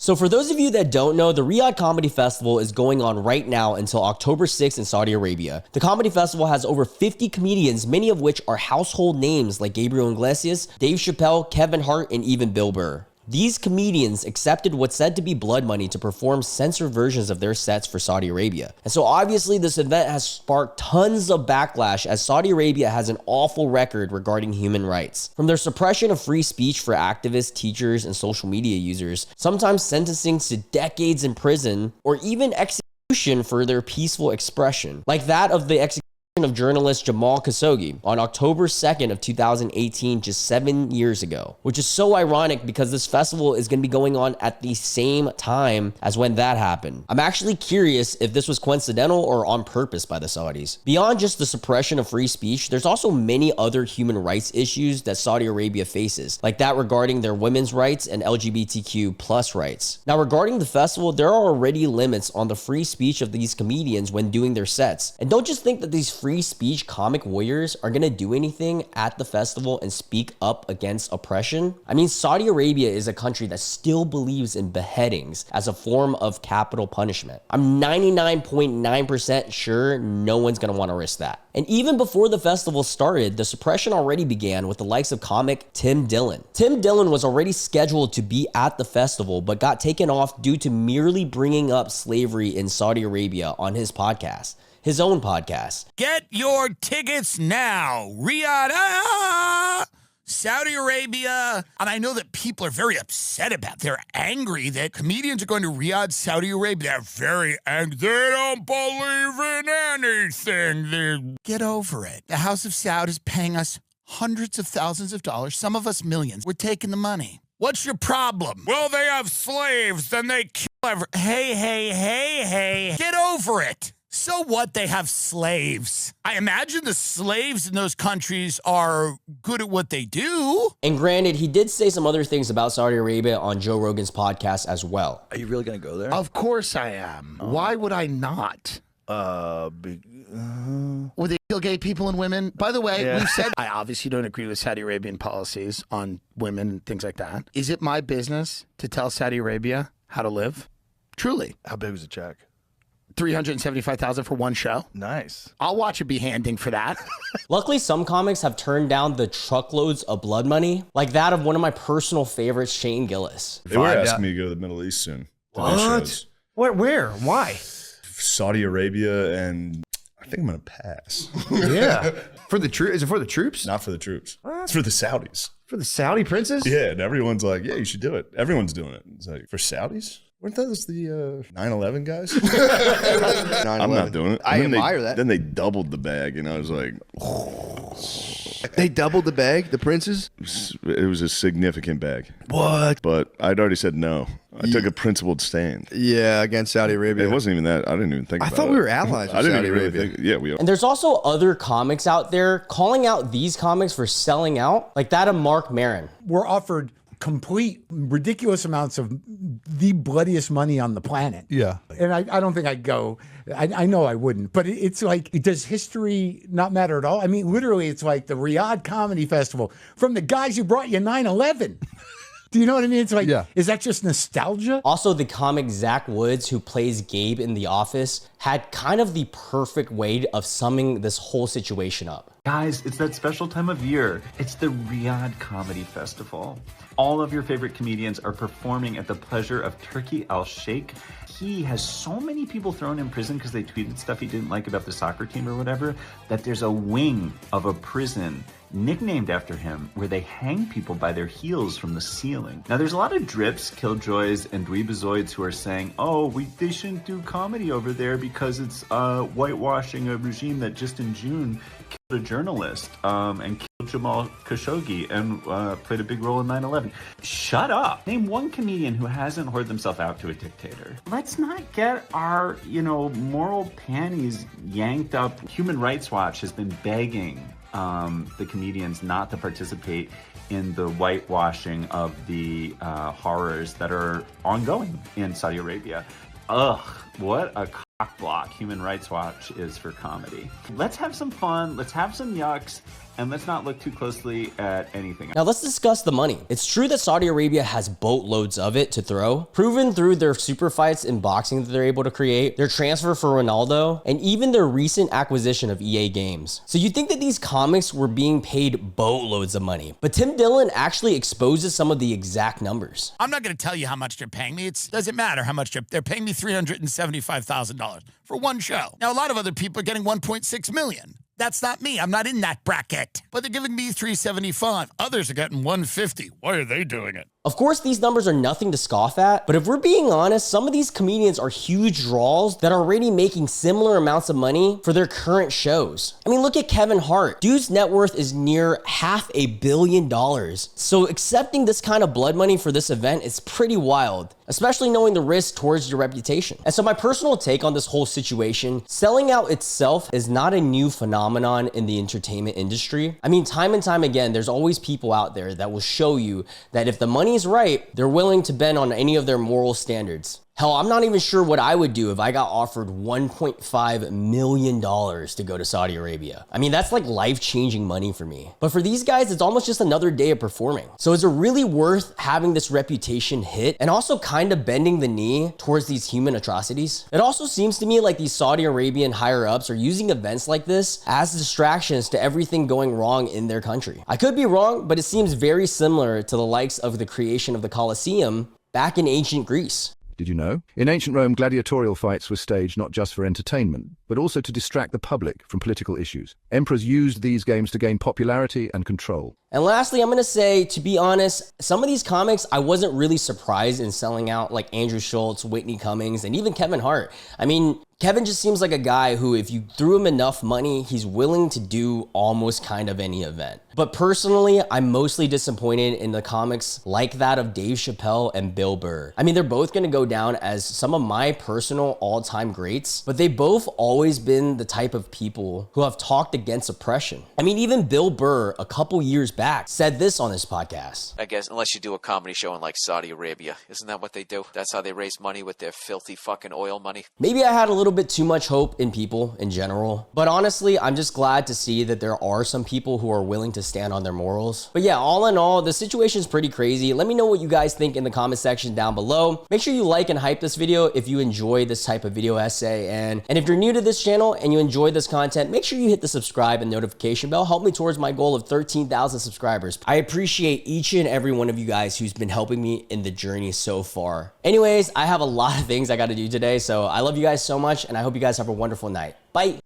So for those of you that don't know, the Riyadh Comedy Festival is going on right now until October 6th in Saudi Arabia. The comedy festival has over 50 comedians, many of which are household names like Gabriel Iglesias, Dave Chappelle, Kevin Hart, and even Bill Burr. These comedians accepted what's said to be blood money to perform censored versions of their sets for Saudi Arabia. And so obviously this event has sparked tons of backlash as Saudi Arabia has an awful record regarding human rights. From their suppression of free speech for activists, teachers, and social media users, sometimes sentencing to decades in prison or even execution for their peaceful expression, like that of the execution of journalist Jamal Khashoggi on October 2nd of 2018, just 7 years ago, which is so ironic because this festival is going to be going on at the same time as when that happened. I'm actually curious if this was coincidental or on purpose by the Saudis. Beyond just the suppression of free speech, there's also many other human rights issues that Saudi Arabia faces, like that regarding their women's rights and LGBTQ plus rights. Now, regarding the festival, there are already limits on the free speech of these comedians when doing their sets. And don't just think that these free speech comic warriors are gonna do anything at the festival and speak up against oppression. I mean, Saudi Arabia is a country that still believes in beheadings as a form of capital punishment. I'm 99.9% sure no one's gonna wanna risk that. And even before the festival started, the suppression already began with the likes of comic Tim Dillon. Tim Dillon was already scheduled to be at the festival, but got taken off due to merely bringing up slavery in Saudi Arabia on his podcast. His own podcast. Get your tickets now. Riyadh, Saudi Arabia. And I know that people are very upset about. They're angry that comedians are going to Riyadh, Saudi Arabia. They're very angry. They don't believe in anything. Get over it. The House of Saud is paying us hundreds of thousands of dollars, some of us millions. We're taking the money. What's your problem? Well, they have slaves, then they kill Hey. Get over it. So what? They have slaves. I imagine the slaves in those countries are good at what they do. And granted, he did say some other things about Saudi Arabia on Joe Rogan's podcast as well. Are you really going to go there? Of course I am. Why would I not? Would they kill gay people and women? By the way, we've said I obviously don't agree with Saudi Arabian policies on women and things like that. Is it my business to tell Saudi Arabia how to live? Truly. How big was the check? $375,000 for one show. Nice. I'll watch a behanding for that. Luckily, some comics have turned down the truckloads of blood money, like that of one of my personal favorites, Shane Gillis. They were asking me to go to the Middle East soon. What? Where? Why? Saudi Arabia, and I think I'm going to pass. Yeah. For the troops? Is it for the troops? Not for the troops. What? It's for the Saudis. For the Saudi princes? Yeah, and everyone's like, yeah, you should do it. Everyone's doing it. It's like, for Saudis? Weren't those the 9/11 guys? 9/11. I'm not doing it. I admire that. Then they doubled the bag, and I was like, They doubled the bag, the princes? it was a significant bag. What? But I'd already said no. I took a principled stand. Yeah, against Saudi Arabia. It wasn't even that. I didn't even think about it. I thought we were allies with I didn't Saudi even really Arabia. think. Yeah, we are. And there's also other comics out there calling out these comics for selling out, like that of Mark Maron. We're offered complete ridiculous amounts of the bloodiest money on the planet. Yeah. And I don't think I'd go. I know I wouldn't, but it's like, does history not matter at all? I mean, literally, it's like the Riyadh Comedy Festival from the guys who brought you 9/11. Do you know what I mean? It's like, is that just nostalgia? Also, the comic Zach Woods, who plays Gabe in The Office, had kind of the perfect way of summing this whole situation up. Guys, it's that special time of year. It's the Riyadh Comedy Festival. All of your favorite comedians are performing at the pleasure of Turki Al-Sheikh. He has so many people thrown in prison because they tweeted stuff he didn't like about the soccer team or whatever, that there's a wing of a prison nicknamed after him where they hang people by their heels from the ceiling. Now, there's a lot of drips, killjoys, and dweebazoids who are saying, they shouldn't do comedy over there because it's whitewashing a regime that just in June killed a journalist and killed Jamal Khashoggi and played a big role in 9/11. Shut up. Name one comedian who hasn't whored themselves out to a dictator. Let's not get our, moral panties yanked up. Human Rights Watch has been begging the comedians not to participate in the whitewashing of the horrors that are ongoing in Saudi Arabia. Ugh, what a cock block Human Rights Watch is for comedy. Let's have some fun, let's have some yucks, And let's not look too closely at anything. Now let's discuss the money. It's true that Saudi Arabia has boatloads of it to throw, proven through their super fights in boxing that they're able to create, their transfer for Ronaldo, and even their recent acquisition of EA Games. So you think that these comics were being paid boatloads of money, but Tim Dillon actually exposes some of the exact numbers. I'm not going to tell you how much they're paying me. It doesn't matter how much they're paying me $375,000 for one show. Now, a lot of other people are getting $1.6 million. That's not me. I'm not in that bracket. But they're giving me $375. Others are getting $150. Why are they doing it? Of course, these numbers are nothing to scoff at, but if we're being honest, some of these comedians are huge draws that are already making similar amounts of money for their current shows. I mean, look at Kevin Hart. Dude's net worth is near $500 million. So accepting this kind of blood money for this event is pretty wild, especially knowing the risk towards your reputation. And so my personal take on this whole situation, selling out itself is not a new phenomenon in the entertainment industry. I mean, time and time again, there's always people out there that will show you that if the money is right, they're willing to bend on any of their moral standards. Hell, I'm not even sure what I would do if I got offered $1.5 million to go to Saudi Arabia. I mean, that's like life-changing money for me. But for these guys, it's almost just another day of performing. So is it really worth having this reputation hit and also kind of bending the knee towards these human atrocities? It also seems to me like these Saudi Arabian higher-ups are using events like this as distractions to everything going wrong in their country. I could be wrong, but it seems very similar to the likes of the creation of the Colosseum back in ancient Greece. Did you know? In ancient Rome, gladiatorial fights were staged not just for entertainment, but also to distract the public from political issues. Emperors used these games to gain popularity and control. And lastly, I'm gonna say, to be honest, some of these comics, I wasn't really surprised in selling out, like Andrew Schultz, Whitney Cummings, and even Kevin Hart. I mean, Kevin just seems like a guy who, if you threw him enough money, he's willing to do almost kind of any event. But personally, I'm mostly disappointed in the comics like that of Dave Chappelle and Bill Burr. I mean, they're both gonna go down as some of my personal all-time greats, but they've both always been the type of people who have talked against oppression. I mean, even Bill Burr, a couple years back, said this on his podcast. I guess unless you do a comedy show in like Saudi Arabia. Isn't that what they do? That's how they raise money with their filthy fucking oil money. Maybe I had a little bit too much hope in people in general, but honestly, I'm just glad to see that there are some people who are willing to stand on their morals. But yeah, all in all, the situation is pretty crazy. Let me know what you guys think in the comment section down below. Make sure you like and hype this video if you enjoy this type of video essay. And if you're new to this channel and you enjoy this content, make sure you hit the subscribe and notification bell. Help me towards my goal of 13,000 subscribers. I appreciate each and every one of you guys who's been helping me in the journey so far. Anyways, I have a lot of things I got to do today, so I love you guys so much, and I hope you guys have a wonderful night. Bye.